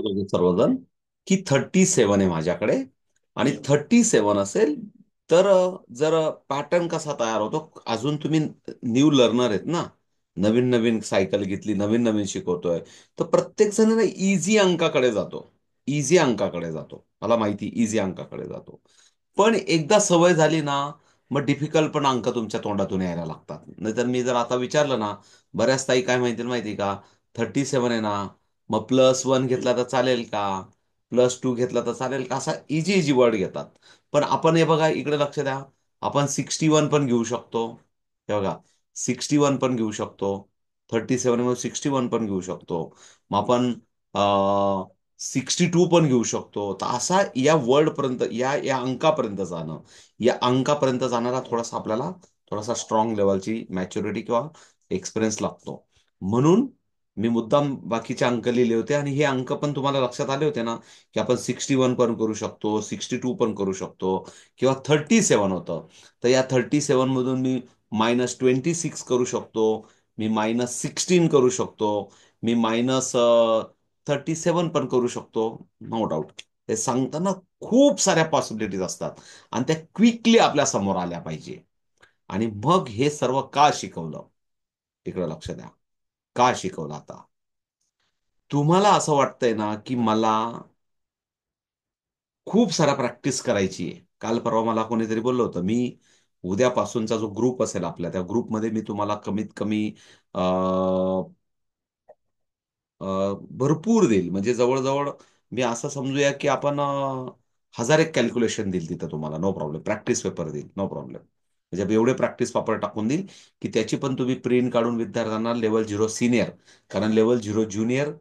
तुम्ही सर्वजण की 37 आहे माझ्याकडे. आणि 37 असेल तर जर पॅटर्न कसा तयार होतो, अजून तुम्ही न्यू लर्नर आहेत ना, नवीन नवीन सायकल घेतली, नवीन नवीन शिकवतोय, तर प्रत्येक जण ना इझी अंकाकडे जातो. इझी अंकाकडे जातो, मला माहिती, इझी अंकाकडे जातो. पण एकदा सवय झाली ना, मग डिफिकल्ट पण अंक तुमच्या तोंडातून यायला लागतात. नाहीतर मी जर आता विचारलं ना, बऱ्याच ताई काय माहिती का, 37 आहे ना, मग +1 घेतला तर चालेल का, +2 घेतला तर चालेल का, असा इझी इझी वर्ड घेतात. पण आपण हे बघा, इकडे लक्ष द्या, आपण 61 पण घेऊ शकतो. हे बघा, 61 पण घेऊ शकतो. 37 मध्ये 61 पण घेऊ शकतो. मग आपण 62 पण घेऊ शकतो. तर असा या वर्ड पर्यंत, या या अंकापर्यंत जाणं, या अंकापर्यंत जाणारा थोडासा स्ट्रॉंग लेवलची मॅच्युरिटी किंवा एक्सपिरियन्स लागतो. म्हणून मी मुद्दाम बाकीचे अंक लिहिले होते, आणि हे अंक पण तुम्हाला लक्षात आले होते ना, की आपण 61 पण करू शकतो, 62 पण करू शकतो, किंवा 37 होतं. तर या 37 मधून मी -26 करू शकतो, मी -16 करू शकतो, मी -37 पण करू शकतो. No doubt. हे सांगताना खूप साऱ्या पॉसिबिलिटीज असतात, आणि त्या क्विकली आपल्या समोर आल्या पाहिजे. आणि मग हे सर्व का शिकवलं, इकडे लक्ष द्या, का शिकवलं आता. तुम्हाला असं वाटतंय ना, की मला खूप सारा प्रॅक्टिस करायची आहे. काल परवा मला कोणीतरी बोललं होतं, मी उद्यापासूनचा जो ग्रुप असेल आपल्या, त्या ग्रुपमध्ये मी तुम्हाला कमीत कमी अ, अ, भरपूर देईल. म्हणजे जवळ-जवळ मी असं समजूया, की आपण 1000 एक कॅल्क्युलेशन देईल तिथं तुम्हाला, नो प्रॉब्लेम. प्रॅक्टिस पेपर देईल, नो प्रॉब्लेम. म्हणजे एवढे प्रॅक्टिस पेपर टाकून देईल, की त्याची पण तुम्ही प्रिंट काढून विद्यार्थ्यांना लेव्हल 0 सीनियर, कारण लेव्हल 0 ज्युनियर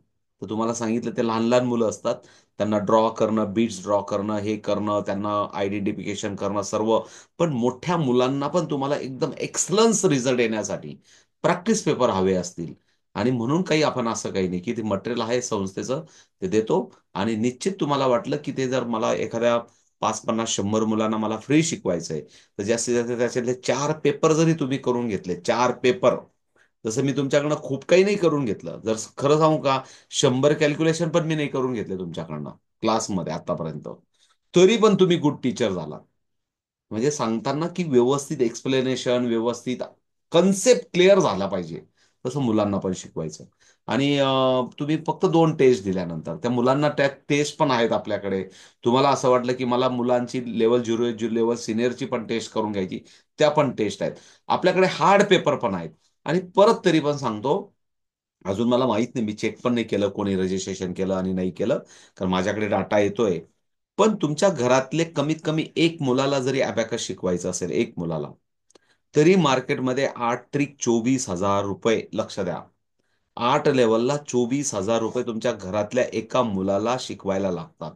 तर तुम्हाला सांगितलं, ते लहान-लहान मुलं असतात. त्यांना ड्रॉ करणं, बीट्स ड्रॉ करणं, हे करणं, त्यांना आयडेंटिफिकेशन करणं सर्व. पण मोठ्या मुलांना पण तुम्हाला एकदम एक्सलन्स रिझल्ट येण्यासाठी प्रॅक्टिस पेपर हवे असतील. आणि म्हणून काही आपण असं काही नाही, की ते मटेरियल आहे संस्थेचं, ते देतो. आणि निश्चित तुम्हाला वाटलं, की ते जर मला एखाद्या 5, 50, 100 मुलांना मला फ्री शिकवायचंय, तर जास्तीत जास्त त्याच्यातले 4 पेपर जरी तुम्ही करून घेतले, 4 पेपर, जसं मी तुमच्याकडनं खूप काही नाही करून घेतलं. जर खरं सांगू का, 100 कॅल्क्युलेशन पण मी नाही करून घेतले तुमच्याकडनं क्लासमध्ये आतापर्यंत. तरी पण तुम्ही गुड टीचर झाला. म्हणजे सांगताना की व्यवस्थित एक्सप्लेनेशन, व्यवस्थित कन्सेप्ट क्लिअर झाला पाहिजे. तसं मुलांना पण शिकवायचं. आणि तुम्ही फक्त 2 टेस्ट दिल्यानंतर त्या मुलांना, त्या टेस्ट पण आहेत आपल्याकडे. तुम्हाला असं वाटलं की मला मुलांची लेव्हल 0 लेव्हल सिनियरची पण टेस्ट करून घ्यायची, त्या पण टेस्ट आहेत. आपल्याकडे हार्ड पेपर पण आहेत. आणि परत तरी पण सांगतो, अजून मला माहित नाही, मी चेक पण नाही केलं कोणी रजिस्ट्रेशन केलं आणि नाही केलं, कारण माझ्याकडे डाटा येतोय. पण तुमच्या घरातले कमीत कमी एक मुलाला जरी अबॅकस शिकवायचं असेल, एक मुलाला, तरी मार्केटमध्ये 8 त्रिक 24,000 रुपये, लक्ष द्या. 8 लेव्हलला 24,000 रुपये तुमच्या घरातल्या एका मुलाला शिकवायला लागतात.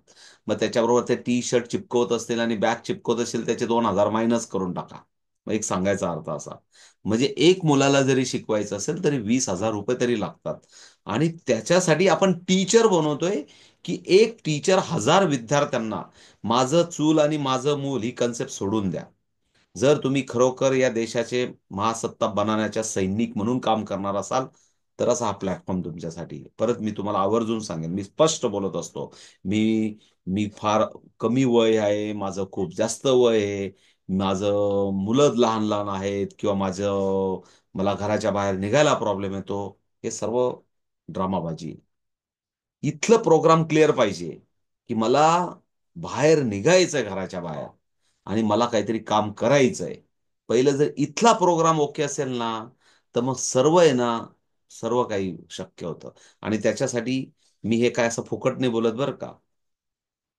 मग त्याच्याबरोबर ते टी शर्ट चिपकवत असतील आणि बॅग चिपकवत असेल, त्याचे 2,000 मायनस करून टाका. मग एक सांगायचा अर्थ असा. म्हणजे एक मुलाला जरी शिकवायचं असेल तरी 20,000 रुपये तरी लागतात. आणि त्याच्यासाठी आपण टीचर बनवतोय, की एक टीचर 1000 विद्यार्थ्यांना. माझं चूल आणि माझं मूल ही कन्सेप्ट सोडून द्या. जर तुम्ही खरोखर या देशाचे महासत्ता बनवण्याच्या सैनिक म्हणून काम करणार असाल, तरच हा प्लॅटफॉर्म तुमच्यासाठी आहे. परत मी तुम्हाला आवर्जून सांगेन, मी स्पष्ट बोलत असतो. मी मी फार कमी वय आहे, माझं खूप जास्त वय आहे, माझं मुलं लहान-लहान आहेत, किंवा मला घराच्या बाहेर निघायला प्रॉब्लेम येतो. हे सर्व ड्रामाबाजी. इथलं प्रोग्राम क्लिअर पाहिजे, की मला बाहेर निघायचंय घराच्या बाहेर, आणि मला काहीतरी काम करायचंय. पहिलं जर इथला प्रोग्राम ओके असेल ना, तर मग सर्व आहे ना, सर्व काही शक्य होतं. आणि त्याच्यासाठी मी हे काय असं फुकट नाही बोलत बरं का.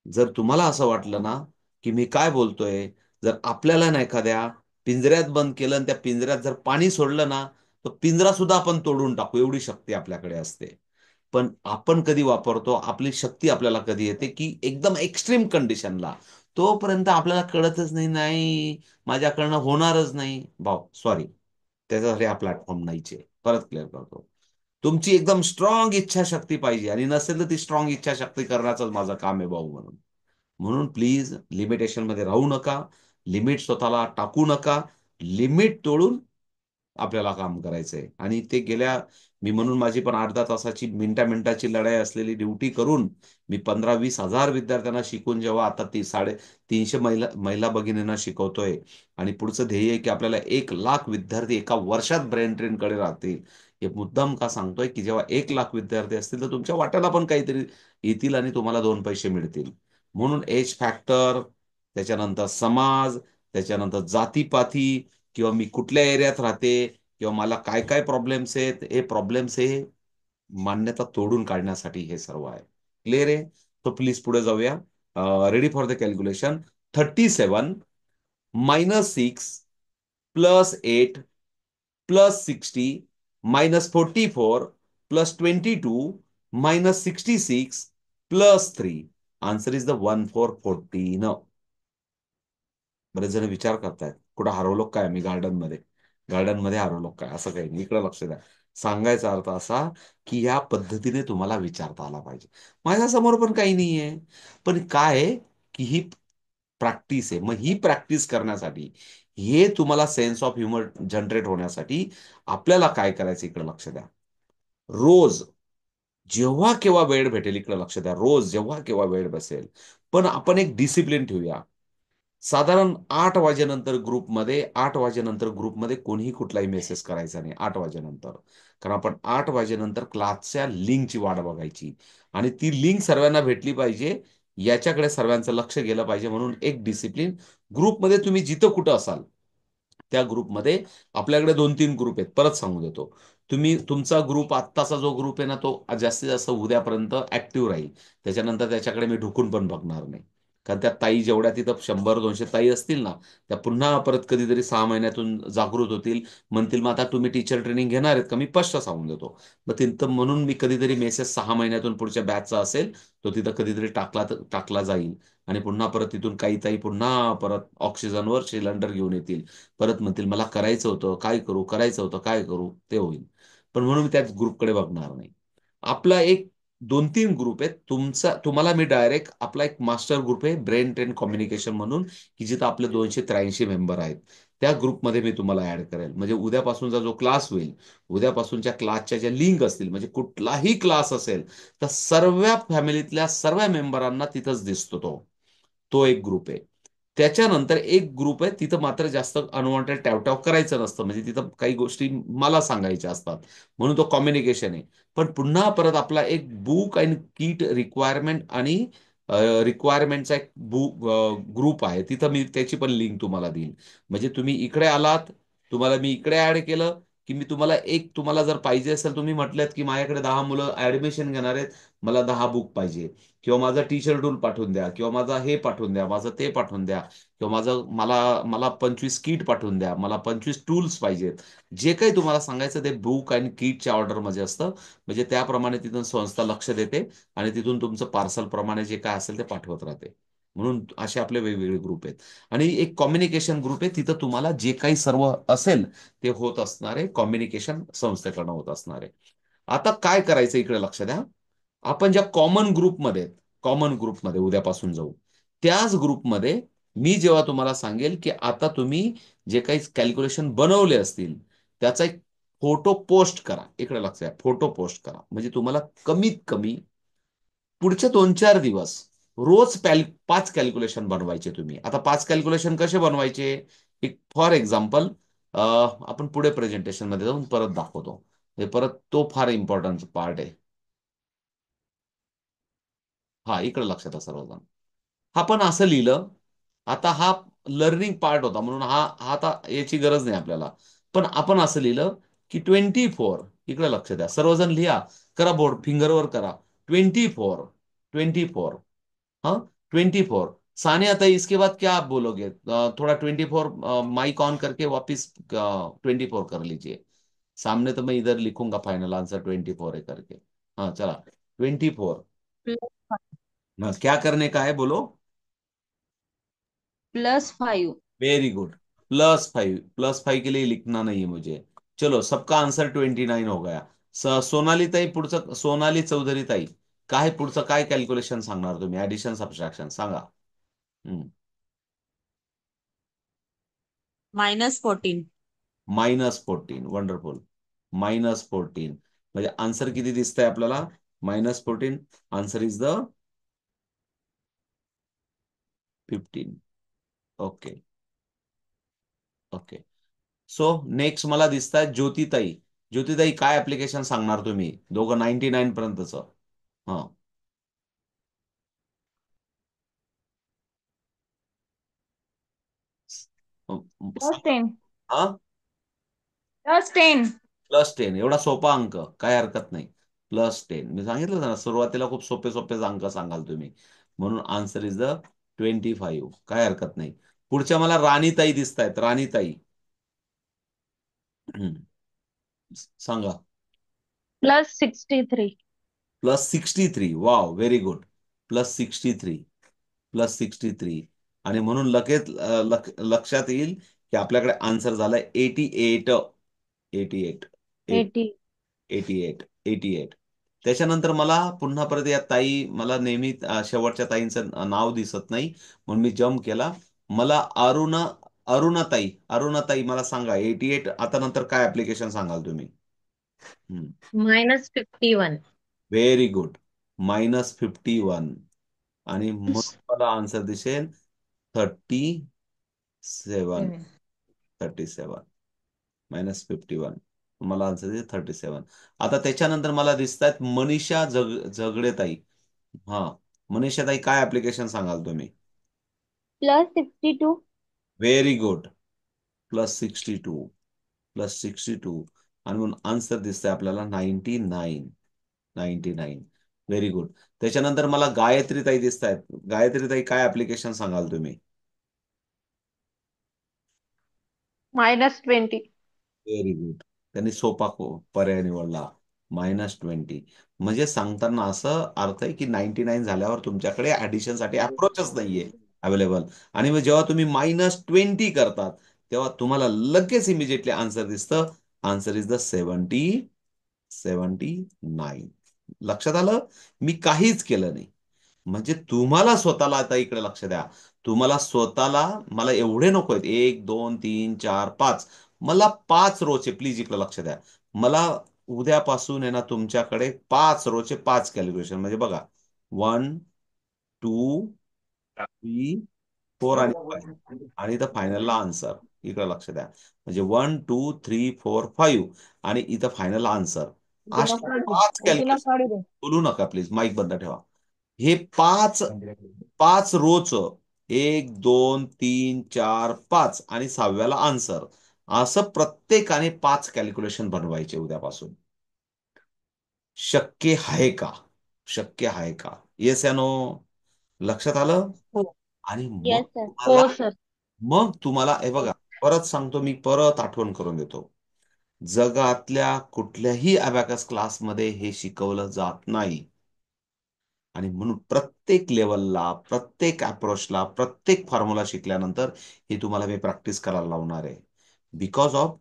जर तुम्हाला असं वाटलं ना, की मी काय बोलतोय, जर आपल्याला ना एखाद्या पिंजऱ्यात बंद केलं आणि त्या पिंजऱ्यात जर पाणी सोडलं ना, तर पिंजरा सुद्धा आपण तोडून टाकू, एवढी शक्ती आपल्याकडे असते. पण आपण कधी वापरतो, आपली शक्ती आपल्याला कधी येते, की एकदम एक्स्ट्रीम कंडिशनला. तोपर्यंत आपल्याला कळतच नाही, नाही माझ्याकडनं होणारच नाही. भाऊ सॉरी, त्याच्यासाठी हा प्लॅटफॉर्म नाहीच आहे. परत क्लिअर करतो. तुमची एकदम स्ट्रॉंग इच्छाशक्ती पाहिजे, आणि नसेल तर ती स्ट्रॉंग इच्छाशक्ती करण्याचंच माझं काम आहे भाऊ म्हणून. म्हणून प्लीज लिमिटेशनमध्ये राहू नका. लिमिट स्वतःला टाकू नका. लिमिट तोडून आपल्याला काम करायचंय. आणि ते गेल्या मी म्हणून माझी पण अर्ध्या तासाची मिनिटाची लढाई असलेली ड्युटी करून मी 15-20 हजार विद्यार्थ्यांना शिकून जेव्हा आता 300 महिला महिला भगिनींना शिकवतोय आणि पुढचं ध्येय आहे की आपल्याला 1 लाख विद्यार्थी एका वर्षात ब्रेन ट्रेनकडे राहतील. हे मुद्दाम का सांगतोय की जेव्हा 1 लाख विद्यार्थी असतील तर तुमच्या वाट्याला पण काहीतरी येतील आणि तुम्हाला 2 पैसे मिळतील. म्हणून एज फॅक्टर, त्याच्यानंतर समाज, त्याच्यानंतर जातीपाती, किंवा मी कुठल्या एरियात राहते, किंवा मला काय काय प्रॉब्लेम्स आहेत, हे प्रॉब्लेम्स हे मान्यता तोडून काढण्यासाठी हे सर्व आहे. क्लिअर आहे? तो प्लीज पुढे जाऊया. Ready for the calculation. 37 -6 +8 +60 -44 +22 -66 +3. Answer is the 1414. बरेच जण विचार करतायत कुठं हरवलो काय, मी गार्डन मध्ये हरवलो काय, असं काही नाही. इकडे लक्ष द्या. सांगायचा अर्थ असा की या पद्धतीने तुम्हाला विचारता आला पाहिजे. माझ्यासमोर पण काही नाहीये, पण काय आहे की ही प्रॅक्टिस आहे. मग ही प्रॅक्टिस करण्यासाठी, हे तुम्हाला सेन्स ऑफ ह्युमर जनरेट होण्यासाठी आपल्याला काय करायचं, इकडे लक्ष द्या. रोज जेव्हा केव्हा वेळ भेटेल, इकडे लक्ष द्या, रोज जेव्हा केव्हा वेळ बसेल, पण आपण एक डिसिप्लिन ठेवूया. साधारण 8 वाजेनंतर ग्रुपमध्ये कोणीही कुठलाही मेसेज करायचा नाही 8 वाजेनंतर. कारण आपण 8 वाजेनंतर क्लासच्या लिंकची वाट बघायची आणि ती लिंक सर्वांना भेटली पाहिजे, याच्याकडे सर्वांचं लक्ष गेलं पाहिजे. म्हणून एक डिसिप्लिन. ग्रुपमध्ये तुम्ही जिथं कुठं असाल त्या ग्रुपमध्ये, आपल्याकडे 2-3 ग्रुप आहेत, परत सांगू देतो. तुमचा ग्रुप, आत्ताचा जो ग्रुप आहे ना, तो जास्तीत जास्त उद्यापर्यंत ऍक्टिव्ह राहील. त्याच्यानंतर त्याच्याकडे मी ढुकून पण बघणार नाही. कारण त्या ताई जेवढ्या तिथं 100-200 ताई असतील ना, त्या पुन्हा परत कधीतरी 6 महिन्यातून जागृत होतील, म्हणतील मग आता तुम्ही टीचर ट्रेनिंग घेणार आहेत का, मी स्पष्ट सांगून देतो. मग तिथं म्हणून मी कधीतरी मेसेज 6 महिन्यातून पुढच्या बॅचचा असेल, तो तिथं कधीतरी टाकला जाईल. आणि पुन्हा परत तिथून काही ताई पुन्हा परत ऑक्सिजनवर सिलेंडर घेऊन येतील, परत म्हणतील मला करायचं होतं काय करू, करायचं होतं काय करू, ते होईल. पण म्हणून मी त्याच ग्रुपकडे बघणार नाही. आपला एक 2-3 ग्रुप आहेत. तुम्हाला मी डायरेक्ट आपला एक मास्टर ग्रुप आहे ब्रेन ट्रेन कम्युनिकेशन म्हणून, की जिथं आपले 283 मेंबर आहेत. त्या ग्रुपमध्ये मी तुम्हाला ऍड करेल. म्हणजे उद्यापासूनचा जो क्लास होईल, उद्यापासूनच्या क्लासच्या ज्या लिंक असतील, म्हणजे कुठलाही क्लास असेल तर सर्व फॅमिलीतल्या सर्व मेंबरांना तिथंच दिसतो तो. तो एक ग्रुप आहे. त्याच्यानंतर एक ग्रुप आहे, तिथं मात्र जास्त अनवॉन्टेड टॅवटॅव करायचं नसतं. म्हणजे तिथं काही गोष्टी मला सांगायच्या असतात, म्हणून तो कम्युनिकेशन आहे. पण पुन्हा परत आपला एक बुक अँड किट रिक्वायरमेंट आणि रिक्वायरमेंटचा एक बुक ग्रुप आहे. तिथं मी त्याची पण लिंक तुम्हाला देईन. म्हणजे तुम्ही इकडे आलात, तुम्हाला मी इकडे ऍड केलं की मी तुम्हाला जर पाहिजे असेल, तुम्ही म्हटलेत की माझ्याकडे 10 मुलं ऍडमिशन घेणार आहेत, मला 10 बुक पाहिजे, किंवा माझा टीचर टूल पाठवून द्या, किंवा माझा हे पाठवून द्या, माझं ते पाठवून द्या, किंवा मला मला 25 किट पाठवून द्या, मला 25 टूल्स पाहिजेत. जे काही तुम्हाला सांगायचं ते बुक आणि किटच्या ऑर्डरमध्ये असतं. म्हणजे त्याप्रमाणे तिथून संस्था लक्ष देते आणि तिथून तुमचं पार्सल प्रमाणे जे काय असेल ते पाठवत राहते. म्हणून असे आपले वेगवेगळे ग्रुप आहेत. आणि एक कम्युनिकेशन ग्रुप आहे, तिथं तुम्हाला जे काही सर्व असेल ते होत असणारे कम्युनिकेशन संस्थेकडनं होत असणारे. आता काय करायचं, इकडे लक्ष द्या. आपण ज्या कॉमन ग्रुपमध्ये उद्यापासून जाऊ, त्याच ग्रुपमध्ये मी जेव्हा तुम्हाला सांगेल की आता तुम्ही जे काही कॅल्क्युलेशन बनवले असतील, त्याचा एक फोटो पोस्ट करा. इकडे लक्ष द्या, फोटो पोस्ट करा. म्हणजे तुम्हाला कमीत कमी पुढचे 2-4 दिवस रोज 5 कॅल्क्युलेशन बनवायचे तुम्ही. आता 5 कॅल्क्युलेशन कसे बनवायचे, एक फॉर एक्झाम्पल, आपण पुढे प्रेझेंटेशन मध्ये जाऊन परत दाखवतो. हे परत तो फार इम्पॉर्टंट पार्ट आहे. हा, इकडे लक्षात द्या सर्वजण. हा पण असं लिहिलं. आता हा लर्निंग पार्ट होता म्हणून हा हा आता याची गरज नाही आपल्याला. पण आपण असं लिहिलं की 24. इकडे लक्ष द्या सर्वजण, लिहा. करा बोर्ड फिंगरवर करा. 24. 24. हाँ, 24। सानिया ताई, इसके बाद क्या आप बोलोगे? थोड़ा 24 माइक ऑन करके वापिस 24 कर लीजिए। सामने तो मैं इधर लिखूंगा फाइनल आंसर 24 है करके। हाँ, चला। 24। क्या करने का है बोलो? +5। Very good. +5। +5 के लिए लिखना नहीं है मुझे। चलो, सबका आंसर 29 हो गया। सोनाली ताई, पुढचं सोनाली चौधरी ताई, काय पुढचं काय कॅल्क्युलेशन सांगणार तुम्ही? ऍडिशन सबट्रॅक्शन सांगा. हम्म. -14। -14, वंडरफुल. -14. म्हणजे आन्सर किती दिसतंय आपल्याला? -14. Answer is the 15. Okay. Okay. So next मला दिसत आहे ज्योतिताई. ज्योतिताई, काय ऍप्लिकेशन सांगणार तुम्ही? दोघं 99 पर्यंतचं. हा. +10. हा. +10. +10 एवढा सोपा अंक, काय हरकत नाही. +10 मी सांगितलं ना, सुरुवातीला खूप सोपे सोपे अंक सांगाल तुम्ही, म्हणून आन्सर इज द 25. काय हरकत नाही. पुढच्या मला राणीताई दिसत आहेत. राणीताई. हम्म. सांगा. +63. +63. Wow, very good. +63. +63. आणि म्हणून लगेच लक्षात येईल की आपल्याकडे आन्सर झालाय 88. 88. 80. 88. त्याच्यानंतर मला पुन्हा परत या ताई, मला नेहमी शेवटच्या ताईंचं नाव दिसत नाही म्हणून मी जम्प केला. मला अरुणाताई. अरुणाताई, मला सांगा 88 आता नंतर काय ऍप्लिकेशन सांगाल तुम्ही? -51. Very good. -51. आणि म्हणून मला आन्सर दिसेल 37. 37. -51. मला आन्सर दिसेल 37. आता त्याच्यानंतर मला दिसत आहेत मनीषा झगडेताई. हा. मनीषाताई, काय ऍप्लिकेशन सांगाल तुम्ही? +62. Very good. +62. +62. आणि म्हणून आन्सर दिसतंय आपल्याला 99. 99. Very good. त्याच्यानंतर मला गायत्रीताई दिसत आहेत. गायत्रीताई, काय ऍप्लिकेशन सांगाल तुम्ही? -20. Very good. त्यांनी सोपा पर्याय निवडला. -20. म्हणजे सांगताना असं अर्थ आहे की 99 झाल्यावर तुमच्याकडे ऍडिशनसाठी अप्रोचच नाहीये अवेलेबल. आणि मग जेव्हा तुम्ही -20 करतात तेव्हा तुम्हाला लगेच इमिजिएटली आन्सर दिसतं. Answer is the 79. लक्षात आलं? मी काहीच केलं नाही. म्हणजे तुम्हाला स्वतःला आता इकडे लक्ष द्या. तुम्हाला स्वतःला, मला एवढे नको आहेत 1, 2, 3, 4, 5. मला 5 रोचे प्लीज इकडे लक्ष द्या. मला उद्यापासून आहे ना तुमच्याकडे 5 रोचे 5 कॅल्क्युलेशन, म्हणजे बघा 1, 2, 3, 4 आणि 5. आणि इथं फायनलला आन्सर. इकडे लक्ष द्या. म्हणजे 1, 2, 3, 4, 5 आणि इथं फायनल आन्सर. असे 5 कॅल्क्युलेशन. बोलू नका प्लीज, माईक बंद ठेवा. हे पाच, 5 रोच 1, 2, 3, 4, 5 आणि 6व्याला आन्सर. असं प्रत्येकाने 5 कॅल्क्युलेशन बनवायचे उद्यापासून. शक्य आहे का? शक्य आहे का? येस या नो? लक्षात आलं? हो. आणि येस सर. हो सर. मग तुम्हाला हे बघा, परत सांगतो मी, परत आठवण करून देतो. जगातल्या कुठल्याही अबॅकस क्लासमध्ये हे शिकवलं जात नाही. आणि म्हणून प्रत्येक लेवलला, प्रत्येक अप्रोचला, प्रत्येक फॉर्म्युला शिकल्यानंतर हे तुम्हाला मी प्रॅक्टिस करायला लावणार आहे. बिकॉज ऑफ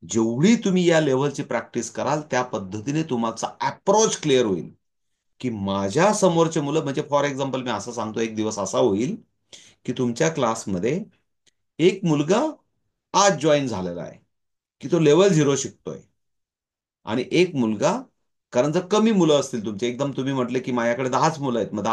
जेवढी तुम्ही या लेवलची प्रॅक्टिस कराल त्या पद्धतीने तुमचा अप्रोच क्लिअर होईल. की माझ्या समोरचे मुलं, म्हणजे फॉर एक्झाम्पल मी असं सांगतो, एक दिवस असा होईल की तुमच्या क्लासमध्ये एक मुलगा आज जॉईन झालेला आहे की तो लेवल 0 शिकतोय. आणि एक मुलगा, कारण जर कमी मुलं असतील तुमचे, एकदम तुम्ही म्हटले की माझ्याकडे 10च मुलं आहेत, मग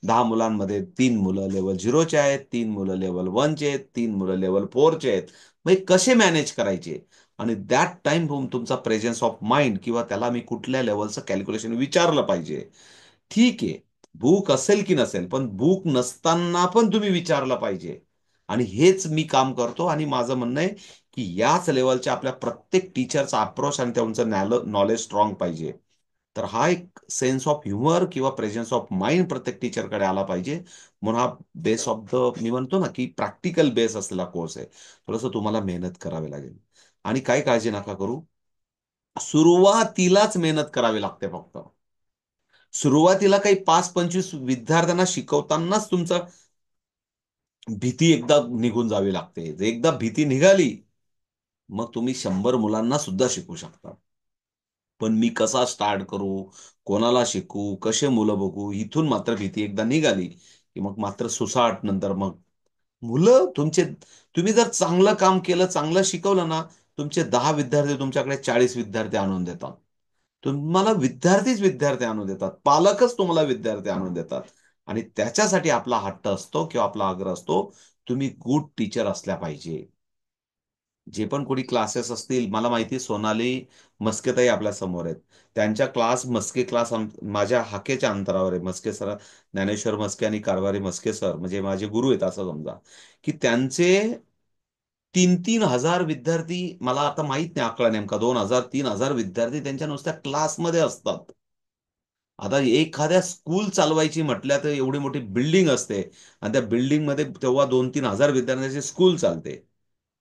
10 मुलांमध्ये 3 मुलं लेवल 0चे आहेत, 3 मुलं लेवल 1चे आहेत, 3 मुलं लेवल 4चे आहेत. मग हे कसे मॅनेज करायचे? आणि दॅट टाइम तुमचा प्रेझेन्स ऑफ माइंड, किंवा त्याला मी कुठल्या लेवलचं कॅल्क्युलेशन विचारलं पाहिजे. ठीक आहे, बुक असेल की नसेल, पण बुक नसताना पण तुम्ही विचारलं पाहिजे. आणि हेच मी काम करतो. आणि माझं म्हणणं आहे की याच लेवलच्या आपल्या प्रत्येक टीचरचा अप्रोच आणि त्यांचं नॉलेज स्ट्रॉंग पाहिजे. तर हा एक सेन्स ऑफ ह्युमर किंवा प्रेझेन्स ऑफ माइंड प्रत्येक टीचरकडे आला पाहिजे. म्हणून हा बेस ऑफ द, मी म्हणतो ना की प्रॅक्टिकल बेस असलेला कोर्स आहे. थोडंसं तुम्हाला मेहनत करावी लागेल. आणि काही काळजी नका करू, सुरुवातीलाच मेहनत करावी लागते फक्त. सुरुवातीला काही 5-25 विद्यार्थ्यांना शिकवतानाच तुमचा भीती एकदा निघून जावी लागते. जर एकदा भीती निघाली, मग तुम्ही 100 मुलांना सुद्धा शिकवू शकता. पण मी कसा स्टार्ट करू, कोणाला शिकू, कसे मुलं बघू, इथून मात्र भीती एकदा निघाली की मग मात्र सुसाट नंतर मग मुलं तुमचे, तुम्ही जर चांगलं काम केलं, चांगलं शिकवलं ना, तुमचे 10 विद्यार्थी तुमच्याकडे 40 विद्यार्थी आणून देतात. तुम्हाला विद्यार्थीच विद्यार्थी आणून देतात, पालकच तुम्हाला विद्यार्थी आणून देतात. आणि त्याच्यासाठी आपला हट्ट असतो किंवा आपला आग्रह असतो, तुम्ही गुड टीचर असल्या पाहिजे. जे पण कोणी क्लासेस असतील, मला माहिती आहे सोनाली मस्केताई आपल्या समोर आहेत. त्यांच्या क्लास, मस्के क्लास माझ्या हाकेच्या अंतरावर आहे. मस्के सर, ज्ञानेश्वर मस्के आणि कारभारी मस्के सर म्हणजे माझे गुरु आहेत असं समजा, की त्यांचे 3,000-3,000 विद्यार्थी, मला आता माहित नाही आकडा नेमका, 2,000-3,000 विद्यार्थी त्यांच्या नुसत्या क्लासमध्ये असतात. आता एखाद्या स्कूल चालवायची म्हटल्या तर एवढी मोठी बिल्डिंग असते आणि त्या बिल्डिंगमध्ये तेव्हा 2,000-3,000 विद्यार्थ्यांची स्कूल चालते.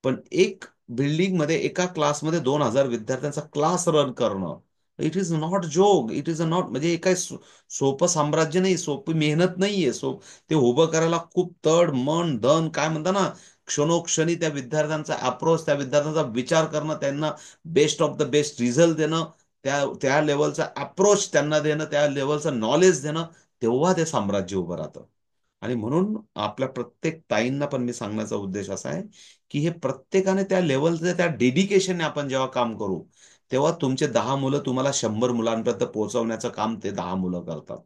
पण एक बिल्डिंगमध्ये, एका क्लासमध्ये 2,000 विद्यार्थ्यांचा क्लास रन करणं, it is not joke, it is not, म्हणजे हे काय सोपं साम्राज्य नाही, सोपी मेहनत नाहीये. ते उभं करायला खूप तड मन धन, काय म्हणता ना, क्षणोक्षणी त्या विद्यार्थ्यांचा अप्रोच, त्या विद्यार्थ्यांचा विचार करणं, त्यांना best of the best result देणं, त्या त्या लेवलचा अप्रोच त्यांना देणं, त्या लेवलचं नॉलेज देणं, तेव्हा ते साम्राज्य उभं राहतं. आणि म्हणून आपल्या प्रत्येक ताईंना पण मी सांगण्याचा उद्देश असा आहे, की हे प्रत्येकाने त्या लेवलचे, त्या डेडिकेशनने आपण जेव्हा काम करू, तेव्हा तुमचे 10 मुलं तुम्हाला 100 मुलांपर्यंत पोहोचवण्याचं काम ते 10 मुलं करतात.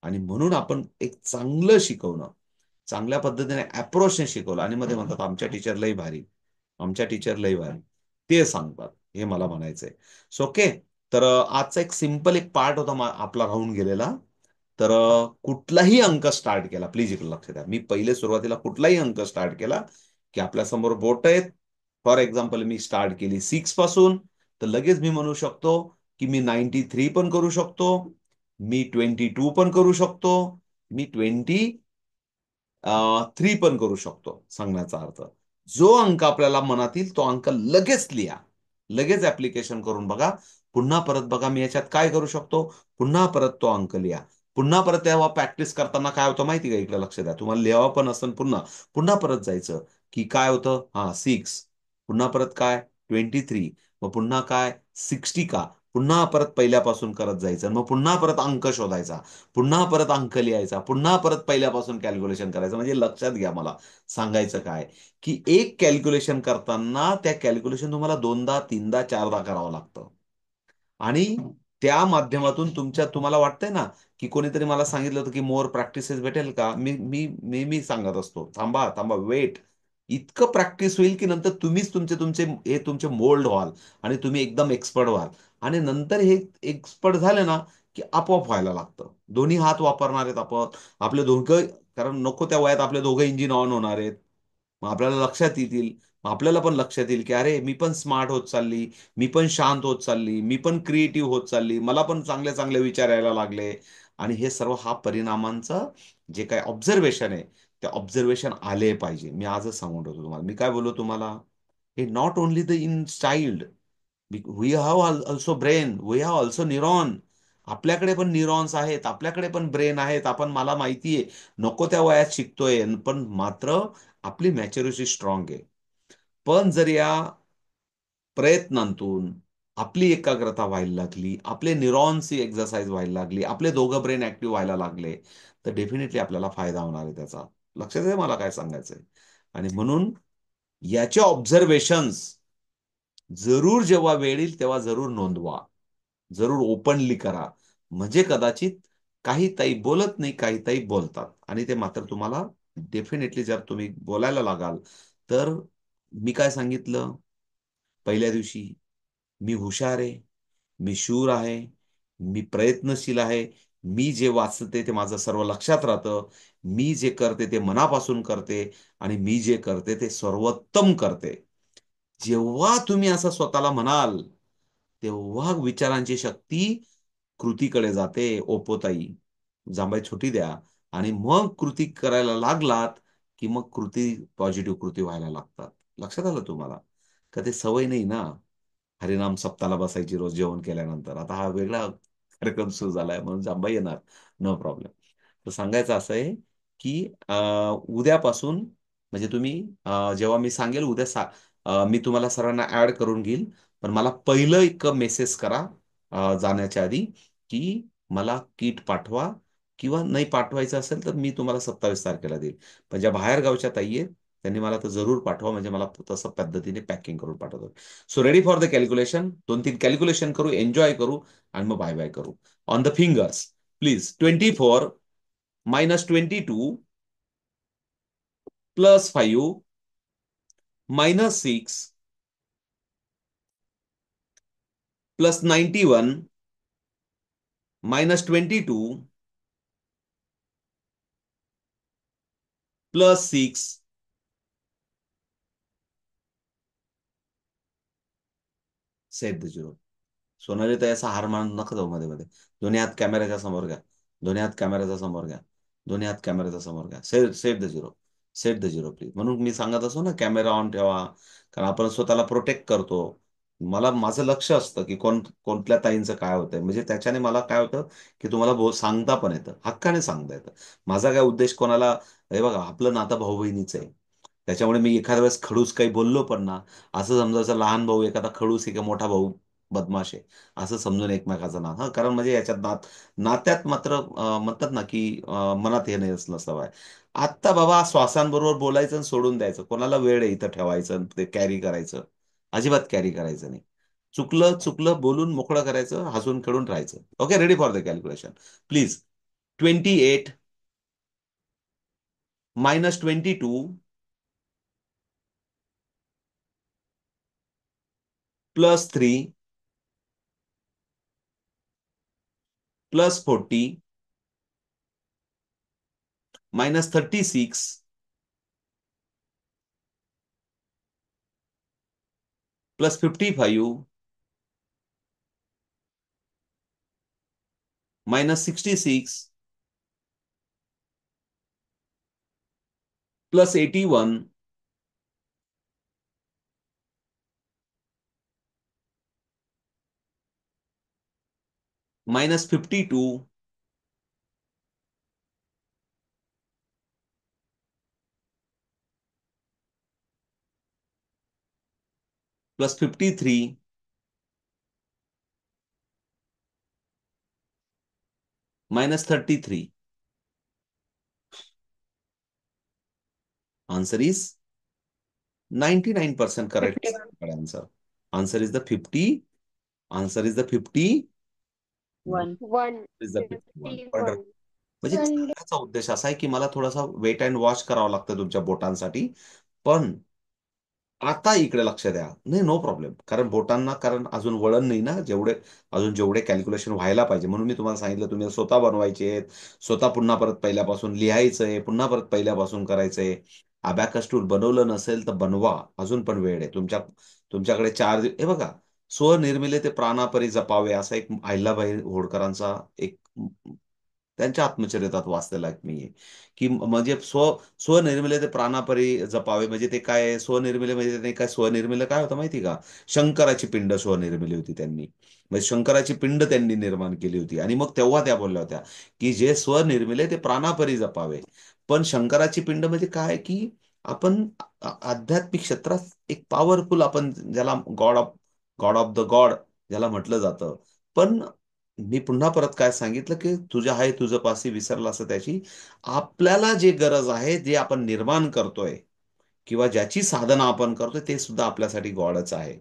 आणि म्हणून आपण एक चांगलं शिकवणं, चांगल्या पद्धतीने अप्रोचने शिकवलं, आणि मध्ये म्हणतात आमच्या टीचर लई भारी, आमच्या टीचर लई भारी, ते सांगतात. हे मला म्हणायचंय. So okay. तर आजचा एक सिंपल एक पार्ट होता आपला राहून गेलेला. तर कुठलाही अंक स्टार्ट केला, प्लीज इकडे लक्ष द्या, मी पहिले सुरुवातीला कुठलाही अंक स्टार्ट केला की आपल्या समोर बोट आहेत. फॉर एक्झाम्पल मी स्टार्ट केली 6 पासून, तर लगेच मी म्हणू शकतो की मी 93 पण करू शकतो, मी 22 पण करू शकतो, मी 3 पण करू शकतो. सांगण्याचा अर्थ, जो अंक आपल्याला मनात येईल तो अंक लगेच लिहा, लगेच ऍप्लिकेशन करून बघा. पुन्हा परत बघा मी याच्यात काय करू शकतो, पुन्हा परत तो अंक लिहा. पुन्हा परत तेव्हा प्रॅक्टिस करताना काय होतं माहिती का, इकडे लक्ष द्या, तुम्हाला लिहावं पण असतं पुन्हा पुन्हा परत जायचं, की काय होतं, हा 6, पुन्हा परत काय 23, मग पुन्हा काय 60 का, पुन्हा परत पहिल्यापासून करत जायचं, मग पुन्हा परत अंक शोधायचा, पुन्हा परत अंक लिहायचा, पुन्हा परत पहिल्यापासून कॅल्क्युलेशन करायचं. म्हणजे लक्षात घ्या मला सांगायचं काय, की एक कॅल्क्युलेशन करताना त्या कॅल्क्युलेशन तुम्हाला दोनदा, तीनदा, चारदा करावं लागतं. आणि त्या माध्यमातून तुम्हाला वाटतंय ना, की कोणीतरी मला सांगितलं होतं की मोर प्रॅक्टिसेस भेटेल का, मी मी नेहमी सांगत असतो, थांबा थांबा, वेट. इतकं प्रॅक्टिस होईल की नंतर तुम्हीच तुमचे तुमचे हे तुमचे मोल्ड व्हाल आणि तुम्ही एकदम एक्सपर्ट व्हाल. आणि नंतर हे एक्सपर्ट झाले ना, की आपोआप व्हायला लागतं. दोन्ही हात वापरणार आहेत आपण, आपले दोघं, कारण नको त्या वयात आपले दोघं इंजिन ऑन होणार आहेत. मग आपल्याला लक्षात येतील, मग आपल्याला पण लक्षात येईल की अरे मी पण स्मार्ट होत चालली, मी पण शांत होत चालली, मी पण क्रिएटिव्ह होत चालली, मला पण चांगले चांगले विचार यायला लागले. आणि हे सर्व हा परिणामांचं जे काही ऑब्झर्वेशन आहे, ते ऑब्झर्वेशन आले पाहिजे. मी आजच सांगून ठेवतो तुम्हाला, मी काय बोललो तुम्हाला, हे not only the in child, we have also brain, we have also neuron. आपल्याकडे पण न्यूरॉन्स आहेत, आपल्याकडे पण ब्रेन आहेत, आपण, मला माहितीये, नको त्या वयात शिकतोय, पण मात्र आपली मॅच्युरिटी स्ट्रॉंग आहे. पण जर या प्रयत्नांतून आपली एकाग्रता व्हायला लागली, आपले न्यूरॉन्सची एक्सरसाइज व्हायला लागली, आपले दोघं ब्रेन ऍक्टिव्ह व्हायला लागले, तर डेफिनेटली आपल्याला फायदा होणार आहे त्याचा. लक्षात आहे मला काय सांगायचंय. आणि म्हणून याचे ऑब्झर्वेशन्स जरूर जेव्हा वेळ येईल तेव्हा जरूर नोंदवा, जरूर ओपनली करा. म्हणजे कदाचित काही ताई बोलत नाही, काही ताई बोलतात, आणि ते मात्र तुम्हाला डेफिनेटली, जर तुम्ही बोलायला लागाल तर, मी काय सांगितलं पहिल्या दिवशी, मी हुशार आहे, मी शूर आहे, मी प्रयत्नशील आहे, मी जे वाचते ते माझं सर्व लक्षात राहतं, मी जे करते ते मनापासून करते, आणि मी जे करते ते सर्वोत्तम करते. जेव्हा तुम्ही असं स्वतःला म्हणाल, तेव्हा विचारांची शक्ती कृतीकडे जाते. ओपोताई, जांभई छोटी द्या, आणि मग कृती करायला लागलात, की मग कृती, पॉझिटिव्ह कृती व्हायला लागतात. लक्षात आलं तुम्हाला? का ते सवय नाही ना, हरिनाम सप्ताला बसायची रोज जेवण केल्यानंतर. आता हा वेगळा कार्यक्रम सुरू झालाय म्हणून जांभई येणार, नो प्रॉब्लेम. तर सांगायचं असं आहे की उद्यापासून, म्हणजे तुम्ही जेव्हा मी सांगेल उद्या मी तुम्हाला सर्वांना ऍड करून घेईल. पण मला पहिलं एक मेसेज करा जाण्याच्या आधी, की मला किट पाठवा, किंवा नाही पाठवायचं असेल तर मी तुम्हाला 27 तारखेला देईल. पण ज्या बाहेर गावच्या ताई आहेत त्यांनी मला तर जरूर पाठवा, म्हणजे मला तसं पद्धतीने पॅकिंग करून पाठवतो. So ready for the calculation. 2-3 calculation करू, एन्जॉय करू आणि मग बाय बाय करू. On the fingers please. 24 minus 22 plus 5 minus 6 plus 91 minus 22 plus 6 set the zero. Sonali तर याचा हार मानून नका जाऊ मध्ये मध्ये. दोन्ही हात कॅमेऱ्याच्या समोर घ्या. दोन्ही हात कॅमेऱ्याच्या समोर घ्या. दोन्ही हात कॅमेऱ्याच्या समोर घ्या. Set set the zero. Set the zero please. म्हणून मी सांगत असो ना, कॅमेरा ऑन ठेवा. कारण आपण स्वतःला प्रोटेक्ट करतो. मला माझं लक्ष असतं की कोणत्या ताईंचं काय होतंय, म्हणजे त्याच्याने मला काय होतं की तुम्हाला सांगता पण येतं, हक्काने सांगता येतं. माझा काय उद्देश कोणाला, हे बघा आपलं नातं भाऊ बहिणीचं आहे. त्याच्यामुळे मी एखाद्या वेळेस खडूस काही बोललो पण ना, असं समजायचं लहान भाऊ एखादा खडूस आहे किंवा मोठा भाऊ बदमाश आहे, असं समजून एकमेकाचं नाव. हा, कारण म्हणजे याच्यात नात्यात मात्र म्हणतात ना की मनात हे नाही नसावं. आत्ता बाबा श्वासांबरोबर बोलायचं आणि सोडून द्यायचं. कोणाला वेळ आहे इथं ठेवायचं आणि ते कॅरी करायचं? अजिबात कॅरी करायचं नाही. चुकलं चुकलं बोलून मोकळं करायचं, हसून खेळून राहायचं. Okay, ready for the calculation please. 28 minus 22 plus 3 plus 40 minus 36 plus 55 minus 66 plus 81 minus 52 plus 53 minus 33. Answer is 99% correct. 51. Answer. Answer is the 50. Answer is the 50. One. Is the 51. 51. म्हणजे सांगण्याचा उद्देश असा आहे की मला थोडासा वेट अँड वॉश करावं लागतं तुमच्या बोटांसाठी. पण आता इकडे लक्ष द्या. नाही, नो प्रॉब्लेम. कारण बोटांना, कारण अजून वळण नाही ना, अजून जेवढे कॅल्क्युलेशन व्हायला पाहिजे, म्हणून मी तुम्हाला सांगितलं तुम्ही स्वतः बनवायचे आहेत. स्वतः पुन्हा परत पहिल्यापासून लिहायचंय, पुन्हा परत पहिल्यापासून करायचंय. अबॅकस टूल बनवलं नसेल तर बनवा, अजून पण वेळ आहे तुमच्याकडे 4 हे बघा. स्वनिर्मिले ते प्राणापरी जपावे, असा एक अहिल्याबाई होळकरांचा एक त्यांच्या आत्मचरित्रात वाचलेला एक मी आहे. की म्हणजे स्वनिर्मिले ते प्राणापरी जपावे, म्हणजे ते काय स्वनिर्मिले, म्हणजे नाही काय, स्वनिर्मिले काय होतं माहिती का? शंकराची पिंड स्वनिर्मिली होती त्यांनी. म्हणजे शंकराची पिंड त्यांनी निर्माण केली होती आणि मग तेव्हा त्या बोलल्या होत्या की जे स्वनिर्मिले ते प्राणापरी जपावे. पण शंकराची पिंड म्हणजे काय की आपण आध्यात्मिक क्षेत्रात एक पॉवरफुल, आपण ज्याला गॉड ऑफ द गॉड ज्याला म्हटलं जातं. पण मी पुन्हा परत काय सांगितलं की तुझ्या आहे तुझं पासी विसरला असं त्याची. आपल्याला जे गरज आहे, जे आपण निर्माण करतोय किंवा ज्याची साधना आपण करतोय, ते सुद्धा आपल्यासाठी गॉडच आहे.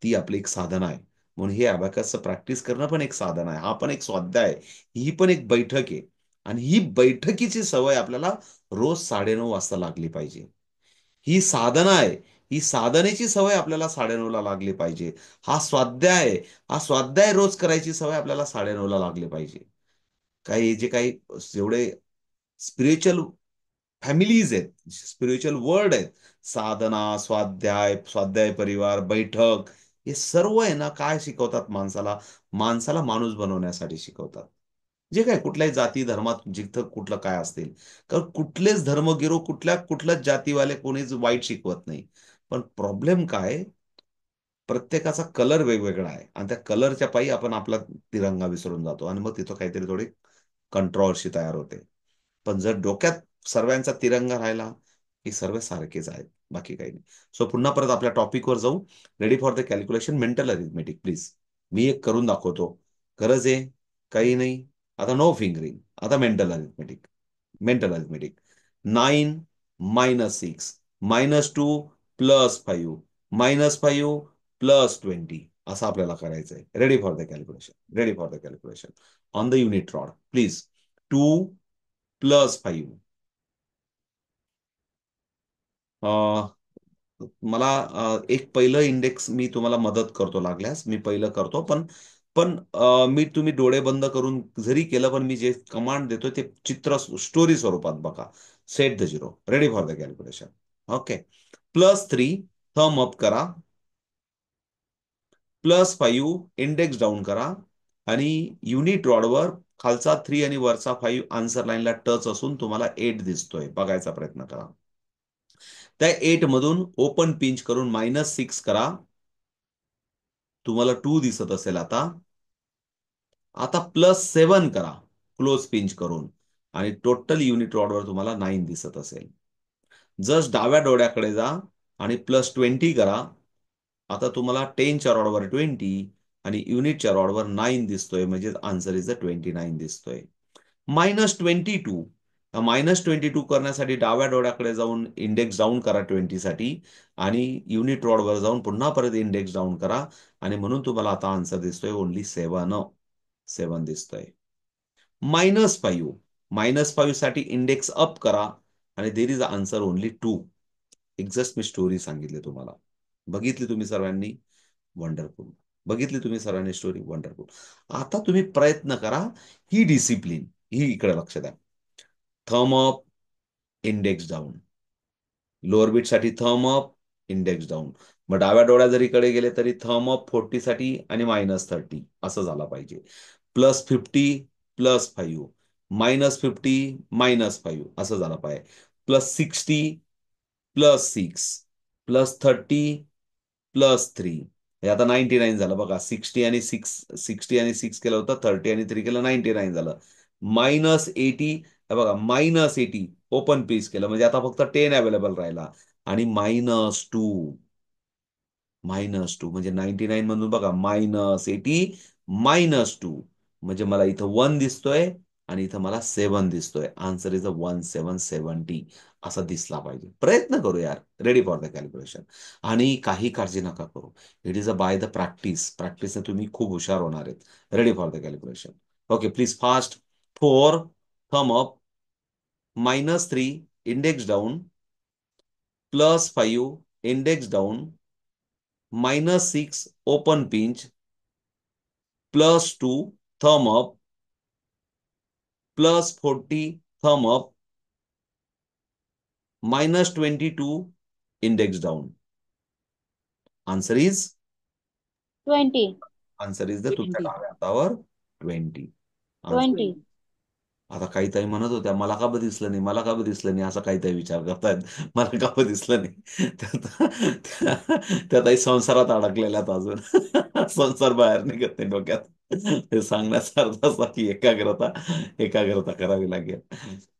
ती आपली एक साधना आहे. म्हणून हे अबॅकसचं प्रॅक्टिस करणं पण एक साधना आहे. हा पण एक स्वाध्याय आहे. ही पण एक बैठक आहे. आणि ही बैठकीची सवय आपल्याला रोज 9:30 वाजता लागली पाहिजे. ही साधना आहे. ही साधनेची सवय आपल्याला 9:30 ला लागली पाहिजे. हा स्वाध्याय आहे. हा स्वाध्याय रोज करायची सवय आपल्याला 9:30 ला लागली पाहिजे. काही जे काही जेवढे स्पिरिच्युअल फॅमिलीज आहेत, स्पिरिच्युअल वर्ल्ड आहेत, साधना, स्वाध्याय, स्वाध्याय परिवार, बैठक, हे सर्व आहे ना, काय शिकवतात माणसाला? माणसाला माणूस बनवण्यासाठी शिकवतात. जे काय कुठल्याही जाती धर्मात जिथं कुठलं काय असतील, कारण कुठलेच धर्मगिरू, कुठल्याच जातीवाले कोणीच वाईट शिकवत नाही. पण प्रॉब्लेम काय, प्रत्येकाचा कलर वेगवेगळा आहे आणि त्या कलरच्या पायी आपण आपला तिरंगा विसरून जातो आणि मग तिथं काहीतरी थोडी कंट्रोवर्सी तयार होते. पण जर डोक्यात सर्वांचा तिरंगा राहिला की सर्व सारखेच आहेत, बाकी काही नाही. सो पुन्हा परत आपल्या टॉपिकवर जाऊ. Ready for the calculation, mental arithmetic please. मी एक करून दाखवतो. गरज आहे काही नाही. आता नो फिंगरिंग. आता mental arithmetic. Mental arithmetic. 9 minus 6 -2 + 5 -5 + 20 असं आपल्याला करायचं आहे. Ready for the calculation, ready for the calculation on the unit rod please. 2 + 5. मला एक पहिलं इंडेक्स मी तुम्हाला मदत करतो लागल्यास, मी पहिलं करतो, पण पण मी तुम्ही डोळे बंद करून जरी केलं, पण मी जे कमांड देतो ते चित्र स्टोरी स्वरूपात बघा. Set the zero, ready for the calculation. Okay. +3 thumb up करा, +5 इंडेक्स डाऊन करा, आणि युनिट रॉडवर खालचा 3 आणि वरचा 5 आन्सर लाईनला टच असून तुम्हाला 8 दिसतोय, बघायचा प्रयत्न करा. त्या 8 मधून ओपन पिंच करून -6 करा. तुम्हाला 2 दिसत असेल आता. आता +7 करा क्लोज पिंच करून, आणि टोटल युनिट रॉडवर तुम्हाला 9 दिसत असेल. जस्ट डाव्या डोळ्याकडे जा आणि +20 करा. आता तुम्हाला 10च्या रॉडवर 20 आणि युनिटच्या रॉडवर 9 दिसतोय, म्हणजे आन्सर इज 29 दिसतोय. -22. -22 करण्यासाठी डाव्या डोळ्याकडे जाऊन इंडेक्स डाऊन करा 20 साठी, आणि युनिट रॉडवर जाऊन पुन्हा परत इंडेक्स डाऊन करा, आणि म्हणून तुम्हाला आता आन्सर दिसतोय ओनली 7 दिसतोय. -5. -5 साठी इंडेक्स अप करा, आणि देर इज आन्सर ओनली 2. एक जस्ट मी स्टोरी सांगितली तुम्हाला. बघितली तुम्ही सर्वांनी? वंडरफुल. बघितली तुम्ही सर्वांनी स्टोरी? वंडरफुल. आता तुम्ही प्रयत्न करा, ही डिसिप्लिन, ही इकडे लक्ष द्या. Thumb up, index down. Lower beat साठी थम अप, इंडेक्स डाऊन. मग डाव्या डोळ्या जरी कडे गेले तरी थम अप 40 साठी आणि -30 असं झाला पाहिजे. +50 +5, -50 -5 असं झालं पाहिजे. +60 +6 +30 +3. हे आता 99 झालं बघा. 60 आणि 6 केलं होतं, 30 आणि 3 केलं, 99 झालं. -80, हे बघा, -80 ओपन पीस केलं, म्हणजे आता फक्त 10 अवेलेबल राहिला, आणि -2. -2 म्हणजे 99 मधून बघा, -80 -2, म्हणजे मला इथं 1 दिसतोय, आणि इथं मला 7 दिसतोय. आन्सर इज 1770 असा दिसला पाहिजे. प्रयत्न करू यार. Ready for the calculation. आणि काही काळजी नका करू. It is by the practice. प्रॅक्टिसने तुम्ही खूप हुशार होणार आहेत. Ready for the calculation. Okay, please fast. 4 thumb up, -3 index down, +5 index down, -6 open pinch, +2 thumb up, +40 thumb up, -22 index down. Answer is 20. Answer is the तुमच्या 20. डाव्या हातावर 20. Answer. 20. आता काही ताई म्हणत होत्या, मला का बरं दिसलं नाही, मला का बरं दिसलं नाही, असं काही ताई विचार करतायत. मला का बरं दिसलं नाही. त्या ताई संसारात अडकलेल्या आहेत अजून. संसार बाहेर निघत नाही डोक्यात. हे सांगण्याचा अर्थ असा की एकाग्रता, एकाग्रता करावी लागेल.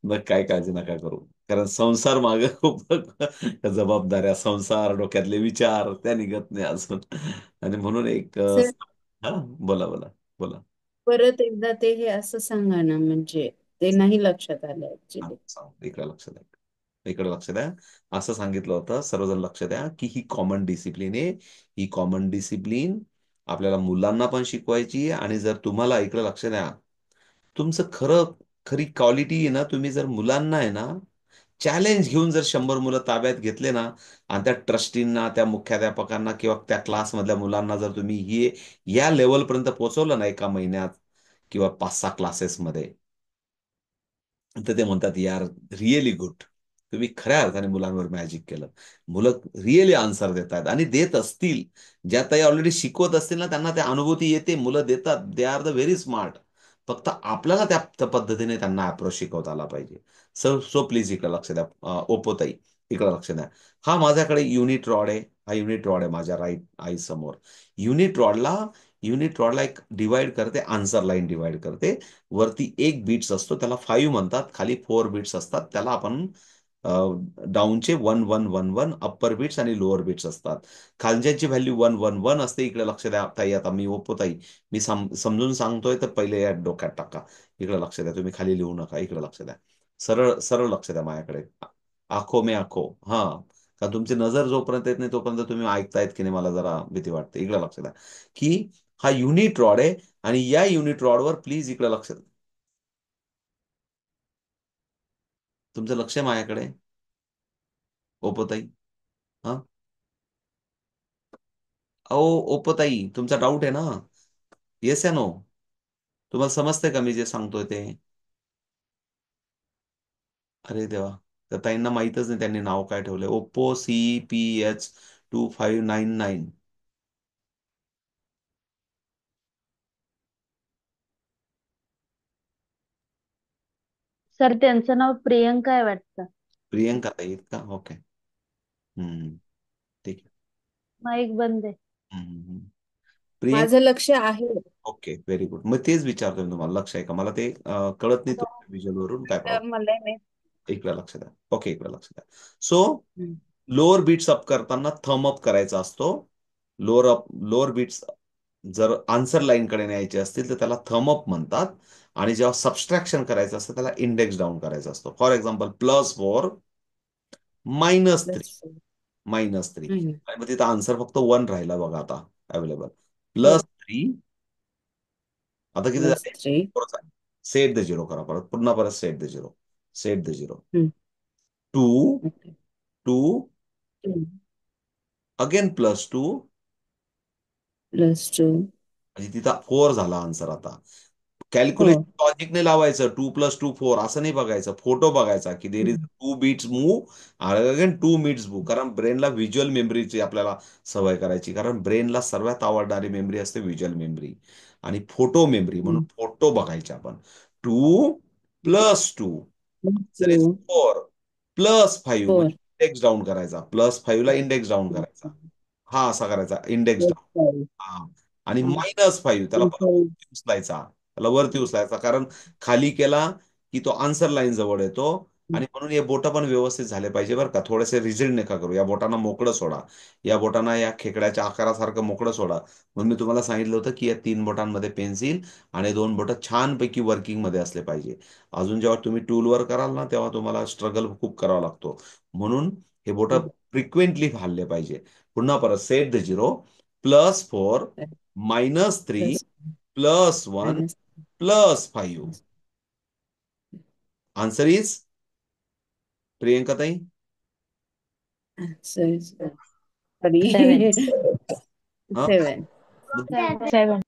मग काय काळजी नका करू, कारण संसार मागे खूप जबाबदाऱ्या, संसार, डोक्यातले विचार त्या निघत नाही अजून. आणि म्हणून एक सर, हा, बोला बोला बोला. परत एकदा ते हे असं सांगा ना, म्हणजे ते नाही लक्षात आलं हा, ऍक्च्युली. इकडे लक्ष द्या, इकडे लक्ष द्या. असं सांगितलं होतं, सर्वजण लक्ष द्या, की ही कॉमन डिसिप्लिन आहे. ही कॉमन डिसिप्लिन आपल्याला मुलांना पण शिकवायची आहे, आणि जर तुम्हाला, इकडे लक्ष द्या, तुमचं खरी क्वालिटी आहे ना, तुम्ही जर मुलांना आहे ना चॅलेंज घेऊन जर 100 मुलं ताब्यात घेतले ना, आणि त्या ट्रस्टींना, त्या मुख्याध्यापकांना किंवा त्या क्लासमधल्या मुलांना जर तुम्ही या लेवलपर्यंत पोहोचवलं ना एका महिन्यात किंवा 5-6 क्लासेसमध्ये, तर ते म्हणतात, यार रिअली गुड. तुम्ही खऱ्या अर्थाने मुलांवर मॅजिक केलं. मुलं रिअली आन्सर देत आहेत, आणि देत असतील. ज्या ताई ऑलरेडी शिकवत असतील ना, त्यांना त्या अनुभूती येते, मुलं देतात. They are the very smart. फक्त आपल्याला त्या त्या पद्धतीने त्यांना अप्रोच शिकवता आला पाहिजे. सो प्लीज इकडे लक्ष द्या. ओप्पोताई, इकडे लक्ष द्या. हा माझ्याकडे युनिट रॉड आहे. हा युनिट रॉड आहे माझ्या राईट आई समोर. युनिट रॉडला एक डिवाइड करते, आन्सर लाईन डिवाइड करते. वरती एक बीट्स असतो, त्याला 5 म्हणतात. खाली 4 बीट्स असतात, त्याला आपण डाऊनचे 1 1 1 1 अप्पर बीट्स आणि लोअर बीट्स असतात. खालच्यांची व्हॅल्यू 1 1 1 असते. इकडे लक्ष द्या ताई. आता मी ओप्पो ताई, मी समजून सांगतोय, तर पहिले या डोक्यात टाका. इकडे लक्ष द्या. तुम्ही खाली लिहू नका. इकडे लक्ष द्या. सरळ सरळ लक्ष द्या माझ्याकडे. आखो मे आखो. हा, का तुमची नजर जोपर्यंत येत नाही तोपर्यंत तुम्ही ऐकतायत की नाही मला जरा भीती वाटते. इकडे लक्ष द्या की हा युनिट रॉड आहे आणि या युनिट रॉडवर प्लीज इकडे लक्ष द्या. तुमचं लक्ष आहे माझ्याकडे ओपोताई? हा, अहो ओपोताई, तुमचा डाऊट आहे ना? येस या नो? तुम्हाला समजतंय का मी जे सांगतोय ते? अरे देवा, त्या ताईंना माहीतच नाही त्यांनी नाव काय ठेवलंय. Oppo CPH2599. सर त्यांचं नाव प्रियंका आहे वाटतं. प्रियंका ताई आहेत का? ओके. हम्म. ठीक आहे. माईक बंद आहे. प्रियंका. माझं लक्ष आहे. Okay, very good. मग तेच विचारतोय मी तुम्हाला, लक्ष आहे का? मला ते कळत नाही तुमच्या व्हिज्युअल वरून काय तर प्रॉब्लेम. मला नाही. इकडे लक्ष द्या. ओके, इकडे लक्ष द्या. सो हम्म. लोअर बीट्स अप करताना थंब अप करायचा असतो. लोअर बीट्स जर आन्सर लाईन कडे न्यायचे असतील तर त्याला थंब अप म्हणतात. आणि जेव्हा सबस्ट्रॅक्शन करायचं असतं त्याला इंडेक्स डाऊन करायचा असतो. For example +4 -3. प्लस -3. नाही. आणि मग तिथं आन्सर फक्त 1 राहिला बघा आता अवेलेबल. हो. +3. आता किती झाले? +3. सेट द झिरो करा परत, पुन्हा परत set the zero. Set the zero. हम्म. 2. ओके. 2. हम्म. अगेन +2. +2. म्हणजे तिथं 4 झाला आन्सर आता. हो. कॅल्क्युलेशन लॉजिक नाही लावायचं. 2 + 2 4 असं नाही बघायचं. फोटो बघायचा की देर is hmm. 2 beats move again 2 beats move. कारण ब्रेनला व्हिज्युअल मेमरीची आपल्याला सवय करायची. कारण ब्रेनला सर्वात आवडणारी मेमरी असते व्हिज्युअल मेमरी आणि फोटो मेमरी. म्हणून हम्म. फोटो बघायचे आपण. 2 + 2 आन्सर इज +2. 4. +5 4. म्हणजे इंडेक्स डाऊन करायचा. +5 ला इंडेक्स डाऊन करायचा. हा असा करायचा इंडेक्स डाऊन. +5. हा. आणि हा. -5 त्याला परत +5. वरती उचलायचा. त्याला वरती उचलायचा कारण खाली केला की तो आन्सर लाईन जवळ येतो. आणि म्हणून हे बोटं पण व्यवस्थित झाले पाहिजे बरं का. थोडेसे रिजिड नका करू. या बोटांना मोकळं सोडा. या बोटांना या खेकड्याच्या आकारासारखं मोकळं सोडा. म्हणून मी तुम्हाला सांगितलं होतं की या 3 बोटांमध्ये पेन्सिल आणि 2 बोटं छानपैकी वर्किंग मध्ये असले पाहिजे. अजून जेव्हा तुम्ही टूलवर कराल ना तेव्हा तुम्हाला स्ट्रगल खूप करावा लागतो. म्हणून हे बोटं फ्रिक्वेंटली हलले पाहिजे. पुन्हा परत set the zero. +4 -3 plus +1 minus. +5. Answer is Priyanka ताई. सेवन. सॉरी. हा, 7. सेवन.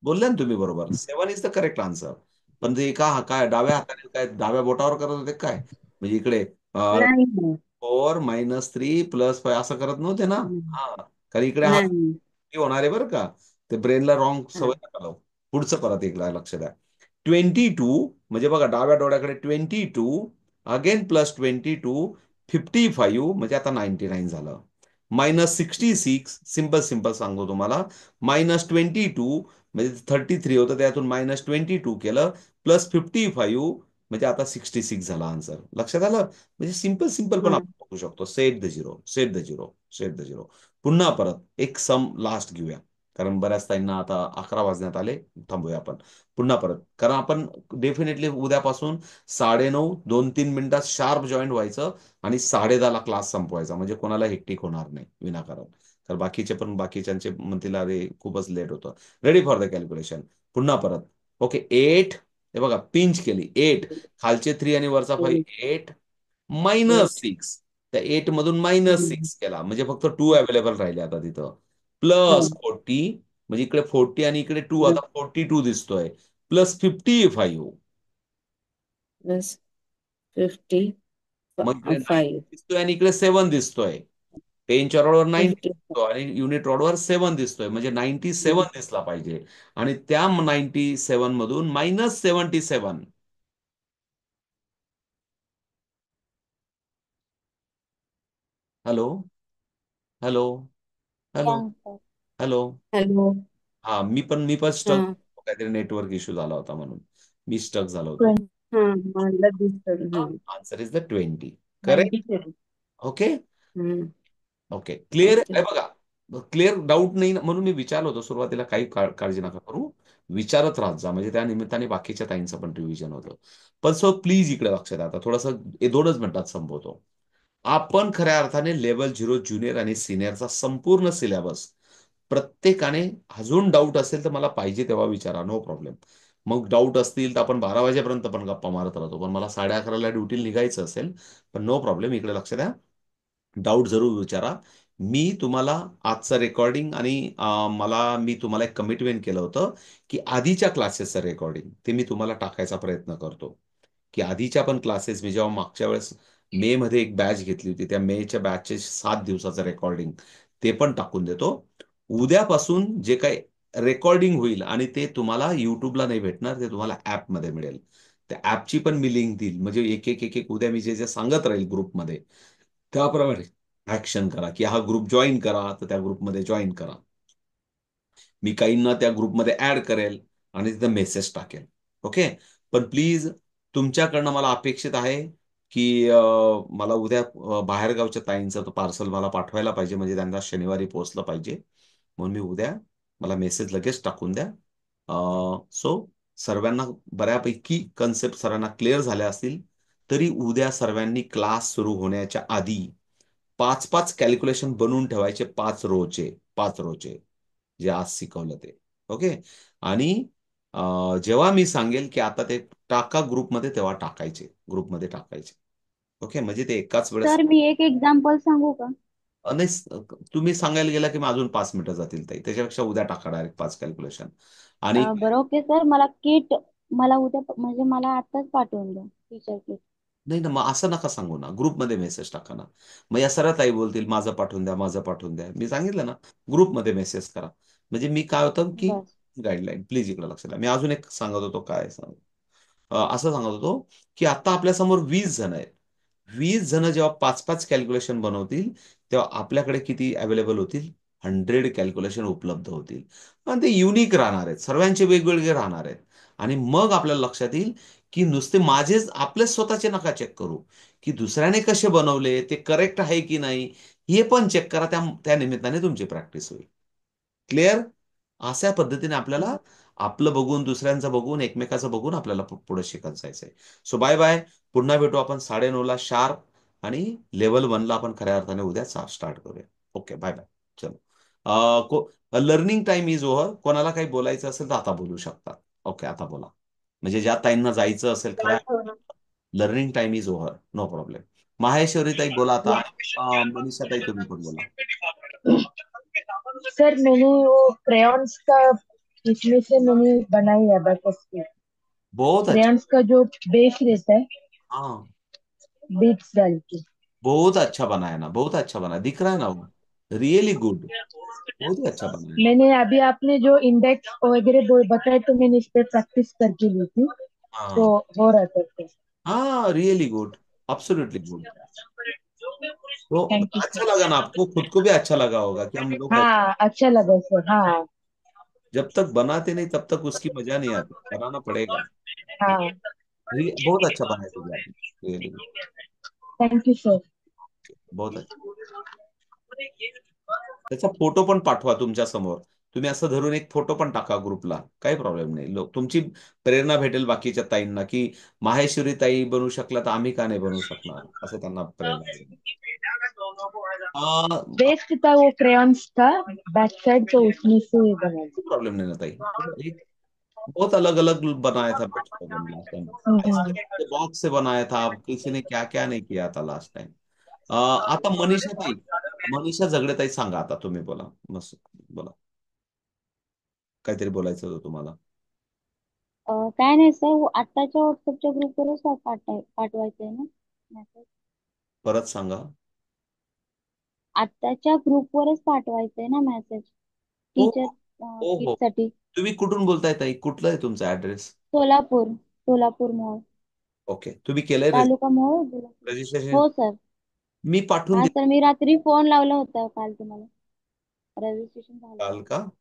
बोलल्या ना तुम्ही बरोबर. 7 इज द करेक्ट आन्सर. पण ते का काय डाव्या हाताने काय डाव्या बोटावर करत होते काय? म्हणजे इकडे नाही. 4 - 3 +5 असं करत नव्हते ना? हा. कारण इकडे हा नाही. होणार आहे बरं का. ते ब्रेनला रॉंग हा. सवय नका लावू. पुढचं परत एकदा लक्ष द्या. 22 म्हणजे बघा डाव्या डोळ्याकडे 22 अगेन +22 55 म्हणजे आता 99 झालं. -66 सिंपल सिंपल सांगतो तुम्हाला. -22 म्हणजे 33 होतं त्यातून -22 केलं. +55 म्हणजे आता 66 झाला आन्सर. लक्षात आलं? म्हणजे सिंपल सिंपल पण हा. आपण बघू शकतो. Set the zero. Set the zero. Set the zero. पुन्हा परत एक सम लास्ट घेऊया. कारण बऱ्याच ताईंना आता 11 वाजण्यात आले. थांबूया आपण. पुन्हा परत कारण आपण डेफिनेटली उद्यापासून 9:30 2-3 मिनिटात शार्प जॉईन व्हायचं आणि 10:30 ला क्लास संपवायचा. म्हणजे कोणाला हेक्टिक होणार नाही विनाकारण. तर बाकीचे पण बाकीच्यांचे म्हणतील अरे खूपच लेट होतं. Ready for the calculation. पुन्हा परत. ओके 8. हे बघा पिंच केली 8. खालचे 3 आणि वरचा 5 8 8. -6. त्या 8 मधून -6 केला म्हणजे फक्त 2 अवेलेबल राहिले आता तिथं. +40 म्हणजे इकडे 40 आणि इकडे 2 आता 42 दिसतोय. +55 मग इकडे 9 +55. दिसतोय आणि इकडे 7 दिसतोय. पेनच्या रॉडवर 9 50. दिसतो आणि युनिट रॉडवर 7 दिसतोय म्हणजे 97 दिसला पाहिजे. आणि त्या 97 मधून -77. Hello. Hello. Hello. Hello. Hello. हा मी पण हा. स्टक. काहीतरी नेटवर्क इश्यू झाला होता म्हणून मी स्टक झालो होतो. हा. मला दिसत. हा. Answer is the 20. Correct. 97. Okay. Hmm. Okay clear okay. आहे बघा. क्लिअर डाऊट नाही ना म्हणून मी विचारलं होतं सुरुवातीला. काही काळजी नका करू. विचारत राहत जा म्हणजे त्या निमित्ताने बाकीच्या ताईंचं पण रिव्हिजन होतं. पण सो प्लीज इकडे लक्ष द्या. आता थोडंसं 2च मिनिटात संपवतो. आपण खऱ्या अर्थाने लेवल 0 ज्युनियर आणि सिनियरचा संपूर्ण सिलेबस प्रत्येकाने, अजून डाऊट असेल तर मला पाहिजे तेव्हा विचारा, नो प्रॉब्लेम. मग डाऊट असतील तर आपण 12 वाजेपर्यंत पण गप्पा मारत राहतो, पण मला 11:30ला ड्युटीला निघायचं असेल, पण नो प्रॉब्लेम, इकडे लक्ष द्या. डाऊट जरूर विचारा. मी तुम्हाला आजचं रेकॉर्डिंग आणि मी तुम्हाला एक कमिटमेंट केलं होतं की आधीच्या क्लासेसचं रेकॉर्डिंग ते मी तुम्हाला टाकायचा प्रयत्न करतो. की आधीच्या पण क्लासेस मी जेव्हा मागच्या वेळेस मे मध्ये एक बॅच घेतली होती, त्या मेच्या बॅचचे 7 दिवसाचं रेकॉर्डिंग ते पण टाकून देतो. उद्यापासून जे काही रेकॉर्डिंग होईल आणि ते तुम्हाला युट्यूबला नाही भेटणार, ते तुम्हाला ऍपमध्ये मिळेल. त्या ऍपची पण मी लिंक देईल, म्हणजे एक एक एक एक उद्या मी जे जे सांगत राहील ग्रुपमध्ये त्याप्रमाणे ऍक्शन करा, की हा ग्रुप जॉईन करा, तर त्या ग्रुपमध्ये जॉईन करा. मी काहींना त्या ग्रुपमध्ये ऍड करेल आणि तिथं मेसेज टाकेल. ओके. पण प्लीज तुमच्याकडनं मला अपेक्षित आहे की मला उद्या बाहेरगावच्या ताईंचं तो पार्सल मला पाठवायला पाहिजे, म्हणजे त्यांना शनिवारी पोहोचलं पाहिजे. म्हणून मी उद्या, मला मेसेज लगेच टाकून द्या. सो सर्वांना बऱ्यापैकी कन्सेप्ट सर्वांना क्लिअर झाल्या असतील, तरी उद्या सर्वांनी क्लास सुरू होण्याच्या आधी 5-5 कॅल्क्युलेशन बनवून ठेवायचे, 5 रोचे जे आज शिकवलं ते. ओके. आणि जेव्हा मी सांगेल की आता ते टाका ग्रुपमध्ये, तेव्हा ग्रुपमध्ये टाकायचे. ओके. म्हणजे ते एकाच वेळेस सर मी एक एक्झाम्पल सांगू का? नाही, तुम्ही सांगायला गेला की मग अजून 5 मिनिटं जातील ताई, त्याच्यापेक्षा उद्या टाका डायरेक्ट 5 कॅल्क्युलेशन. आणि बरं ओके सर, मला किट मला उद्या म्हणजे मला आत्ताच पाठवून द्या टीचर किट. नाही ना, मग असं नका सांगू ना, ग्रुपमध्ये मेसेज टाका ना. मग या सरळ ताई बोलतील माझं पाठवून द्या, माझं पाठवून द्या. मी सांगितलं ना, ग्रुपमध्ये मेसेज करा. म्हणजे मी काय होतं की बस. गाईडलाईन, प्लीज इकडे लक्ष द्या. मी अजून एक सांगत होतो, काय सांग असं सांगत होतो की आता आपल्यासमोर 20 जण आहेत. 20 जण जेव्हा 5-5 कॅल्क्युलेशन बनवतील, तेव्हा आपल्याकडे किती अवेलेबल होतील? 100 कॅल्क्युलेशन उपलब्ध होतील. पण ते युनिक राहणार आहेत, सर्वांचे वेगवेगळे राहणार आहेत. आणि मग आपल्याला लक्षात येईल की नुसते माझेच आपलेच स्वतःचे नका चेक करू, की दुसऱ्याने कसे बनवले, ते करेक्ट आहे की नाही, हे पण चेक करा. त्या निमित्ताने तुमची प्रॅक्टिस होईल. क्लिअर? अशा पद्धतीने आपल्याला आपलं बघून, दुसऱ्यांचं बघून, एकमेकाचं बघून आपल्याला पुढे शिकत जायचंय. So bye bye. पुन्हा भेटू आपण 9:30ला शार्प. आणि लेवल 1ला आपण खऱ्या अर्थाने उद्या स्टार्ट करूया. Okay, bye bye. चलो. Learning time is over. कोणाला काही बोलायचं असेल तर आता बोलू शकता. ओके, आता बोला. म्हणजे ज्या ताईंना जायचं असेल खऱ्या, learning time is over, no problem. Maheshwari ताई बोला आता. मनीषा ताई तुम्ही पण बोला. सर मैंने वो क्रेयॉन्स का इसमें से मैंने बनाई है अबाकस की। बहुत अच्छा. क्रेयॉन्स का जो बेस रहता है हाँ, बीट्स डाल के। बहुत अच्छा बनाया ना, बहुत अच्छा बना, दिख रहा है ना वो, रियली गुड, बहुत ही अच्छा बनाया. मैंने अभी आपने जो इंडेक्स वगैरह बताए तो मैंने इस पे प्रैक्टिस करके ली थी, तो हाँ हो रहा था सर। हाँ, रियली गुड, एब्सोल्युटली गुड. तो थैंक यू अच्छा सर। लगा ना आपको, खुद को भी अच्छा लगा होगा कि हम लोग हाँ अच्छा लगा सर। हाँ जब तक बनाते नहीं तब तक उसकी मजा नहीं आती, बनाना पड़ेगा. हाँ। बहुत अच्छा बनाया तुझे आपने, really good, thank you sir. बहुत अच्छा. त्याचा फोटो पण पाठवा तुमच्या समोर. तुम्ही असं धरून एक फोटो पण टाका ग्रुपला, काही प्रॉब्लेम नाही. लोक तुमची प्रेरणा भेटेल बाकीच्या ताईंना, की माहेश्वरी ताई बनवू शकला तर आम्ही का नाही बनवू शकणार, असं त्यांना प्रेरणा देईल. बेस्ट था वो क्रेयॉन्स का बैक साइड, तो उसमें से बना दी। प्रॉब्लम नहीं ना ताई. एक बहुत अलग अलग बनाया था बच्चों लोगों ने लास्ट टाइम. हम्म। बॉक्स से बनाया था, किसी ने क्या क्या नहीं किया था लास्ट टाइम. आता मनीषा ताई, मनीषा झगडे ताई सांगा, आता तुम्ही बोला. मस्त बोला, काहीतरी बोलायचं होतं तुम्हाला. काय नाही सर, आत्ताच्या व्हॉट्सअपच्या ग्रुपवरच पाठवायचंय ना मेसेज? परत सांगा. आत्ताच्या ग्रुपवरच पाठवायचंय ना मेसेज हो टीचर हो किट हो. साठी? तुम्ही कुठून बोलताय ताई, कुठलं आहे तुमचा ऍड्रेस? सोलापूर. सोलापूर मोहोळ. ओके, तुम्ही केलंय तालुका मोहोळ जिल्हा सोलापूर. रजिस्ट्रेशन? हो सर. मी पाठवून हा दे. सर, मी रात्री फोन लावला होता काल तुम्हाला. रजिस्ट्रेशन झालं काल सर. का?